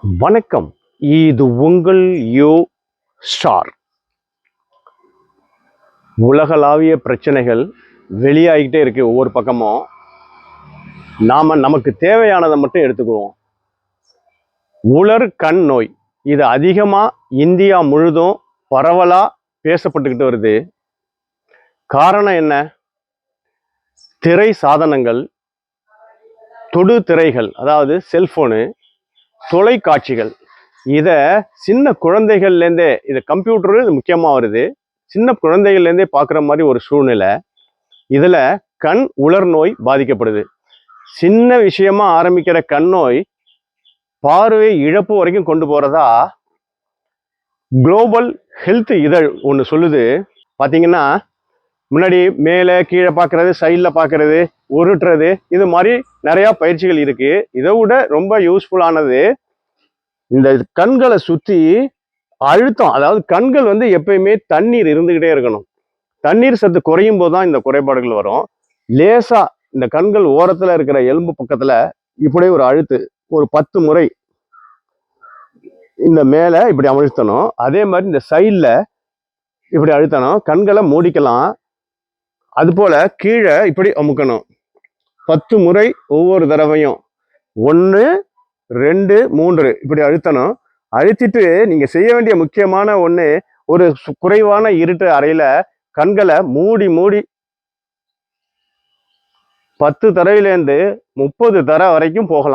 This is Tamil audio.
வணக்கம். இது உங்கள் யோ ஸ்டார். உலகளாவிய பிரச்சனைகள் வெளியாகிட்டே இருக்கு. ஒவ்வொரு பக்கமும் நமக்கு தேவையானதை மட்டும் எடுத்துக்குவோம். உலர் கண் நோய் இது அதிகமாக இந்தியா முழுதும் பரவலாக பேசப்பட்டுக்கிட்டு வருது. காரணம் என்ன? திரை சாதனங்கள், தொடு திரைகள், அதாவது செல்போனு, தொலைக்காட்சிகள், இதை சின்ன குழந்தைகள்லேருந்தே, இது கம்ப்யூட்டரு இது முக்கியமாக வருது. சின்ன குழந்தைகள்லேருந்தே பார்க்குற மாதிரி ஒரு சூழ்நிலை. இதில் கண் உலர் நோய் பாதிக்கப்படுது. சின்ன விஷயமா ஆரம்பிக்கிற கண் நோய் பார்வை இழப்பு வரைக்கும் கொண்டு போகிறதா குளோபல் ஹெல்த் இதழ் ஒன்று சொல்லுது. பார்த்தீங்கன்னா, முன்னாடி மேலே கீழே பார்க்கறது, சைடில் பார்க்கறது, உருட்டுறது, இது மாதிரி நிறையா பயிற்சிகள் இருக்குது. இதை விட ரொம்ப யூஸ்ஃபுல்லானது இந்த கண்களை சுற்றி அழுத்தம். அதாவது கண்கள் எப்பயுமே தண்ணீர் இருந்துக்கிட்டே இருக்கணும். தண்ணீர் சத்து குறையும் போது தான் இந்த குறைபாடுகள் வரும். லேசா இந்த கண்கள் ஓரத்தில் இருக்கிற எலும்பு பக்கத்தில் இப்படி ஒரு அழுத்து, ஒரு 10 முறை இந்த மேலே இப்படி அழுத்தணும். அதே மாதிரி இந்த சைடில் இப்படி அழுத்தணும். கண்களை மூடிக்கலாம். அதுபோல் கீழே இப்படி அமுக்கணும். 10 முறை ஒவ்வொரு தடவையும். 1, 2, 3 இப்படி அழுத்தணும். அழுத்திட்டு நீங்கள் செய்ய வேண்டிய முக்கியமான ஒன்று, ஒரு குறைவான இருட்டு அறையில் கண்களை மூடி 10 தடவையிலேருந்து 30 தடவை வரைக்கும் போகலாம்.